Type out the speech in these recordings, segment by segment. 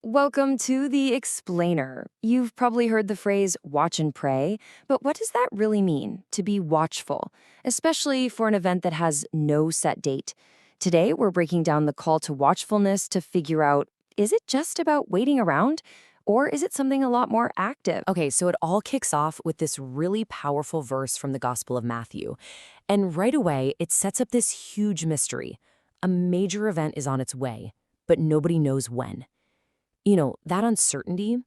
Welcome to The Explainer. You've probably heard the phrase watch and pray, but what does that really mean, to be watchful, especially for an event that has no set date? Today, we're breaking down the call to watchfulness to figure out, is it just about waiting around, or is it something a lot more active? Okay, so it all kicks off with this really powerful verse from the Gospel of Matthew. And right away, it sets up this huge mystery. A major event is on its way, but nobody knows when. That uncertainty,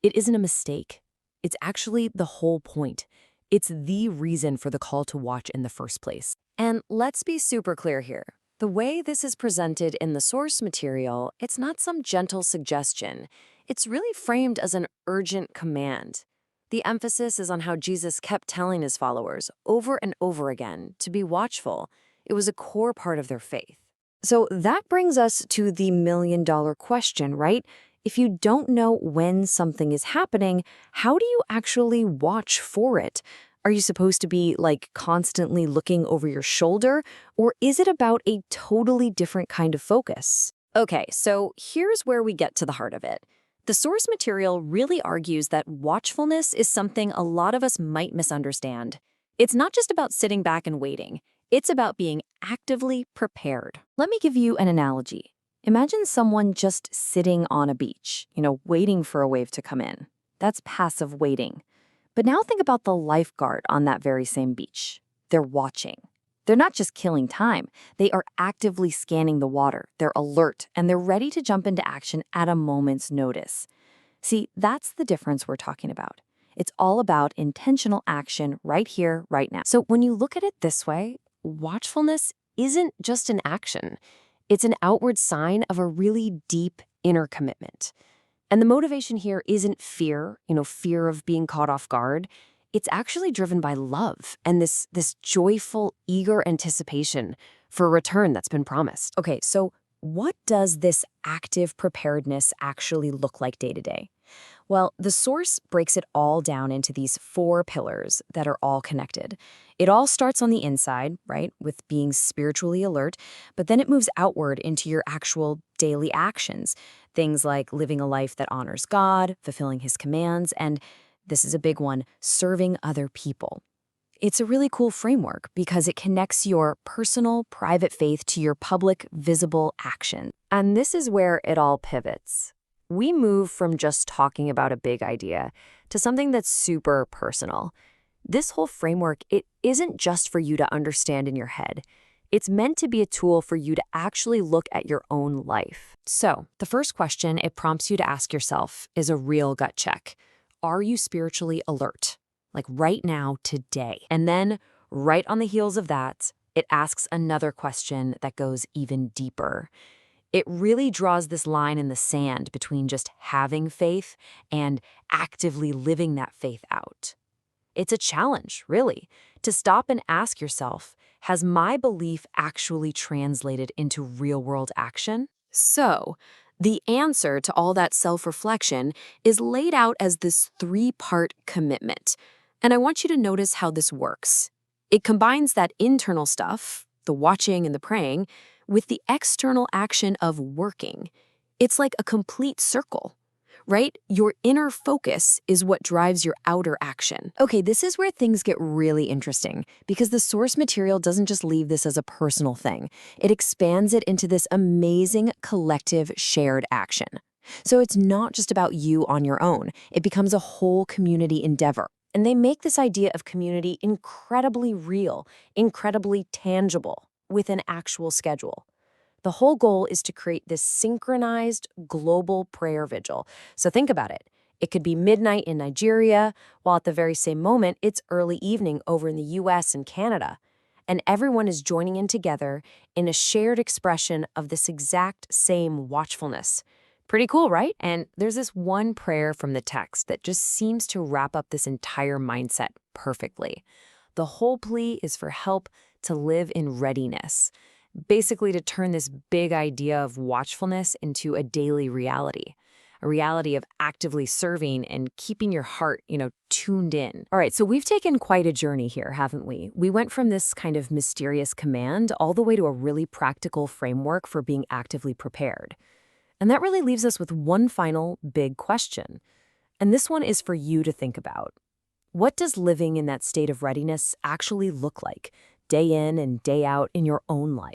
it isn't a mistake. It's actually the whole point. It's the reason for the call to watch in the first place. And let's be super clear here. The way this is presented in the source material, it's not some gentle suggestion. It's really framed as an urgent command. The emphasis is on how Jesus kept telling his followers over and over again to be watchful. It was a core part of their faith. So that brings us to the million-dollar question, right? If you don't know when something is happening, how do you actually watch for it? Are you supposed to be, constantly looking over your shoulder? Or is it about a totally different kind of focus? Okay, so here's where we get to the heart of it. The source material really argues that watchfulness is something a lot of us might misunderstand. It's not just about sitting back and waiting. It's about being actively prepared. Let me give you an analogy. Imagine someone just sitting on a beach, waiting for a wave to come in. That's passive waiting. But now think about the lifeguard on that very same beach. They're watching. They're not just killing time. They are actively scanning the water. They're alert, and they're ready to jump into action at a moment's notice. See, that's the difference we're talking about. It's all about intentional action right here, right now. So when you look at it this way, watchfulness isn't just an action. It's an outward sign of a really deep inner commitment. And the motivation here isn't fear, fear of being caught off guard. It's actually driven by love and this joyful, eager anticipation for a return that's been promised. Okay, so what does this active preparedness actually look like day to day? Well, the source breaks it all down into these 4 pillars that are all connected. It all starts on the inside, right, with being spiritually alert, but then it moves outward into your actual daily actions. Things like living a life that honors God, fulfilling his commands, and this is a big one, serving other people. It's a really cool framework because it connects your personal, private faith to your public, visible action. And this is where it all pivots. We move from just talking about a big idea to something that's super personal. This whole framework, it isn't just for you to understand in your head. It's meant to be a tool for you to actually look at your own life. So, the first question it prompts you to ask yourself is a real gut check. Are you spiritually alert? Like right now, today. And then, right on the heels of that, it asks another question that goes even deeper. It really draws this line in the sand between just having faith and actively living that faith out. It's a challenge, really, to stop and ask yourself, has my belief actually translated into real-world action? So, the answer to all that self-reflection is laid out as this 3-part commitment. And I want you to notice how this works. It combines that internal stuff, the watching and the praying, with the external action of working. It's like a complete circle, right? Your inner focus is what drives your outer action. Okay, this is where things get really interesting because the source material doesn't just leave this as a personal thing. It expands it into this amazing collective shared action. So it's not just about you on your own. It becomes a whole community endeavor. And they make this idea of community incredibly real, incredibly tangible, with an actual schedule. The whole goal is to create this synchronized global prayer vigil. So think about it. It could be midnight in Nigeria, while at the very same moment, it's early evening over in the US and Canada. And everyone is joining in together in a shared expression of this exact same watchfulness. Pretty cool, right? And there's this one prayer from the text that just seems to wrap up this entire mindset perfectly. The whole plea is for help to live in readiness, basically to turn this big idea of watchfulness into a daily reality, a reality of actively serving and keeping your heart, tuned in. All right, so we've taken quite a journey here, haven't we? We went from this kind of mysterious command all the way to a really practical framework for being actively prepared. And that really leaves us with one final big question. And this one is for you to think about. What does living in that state of readiness actually look like, day in and day out in your own life?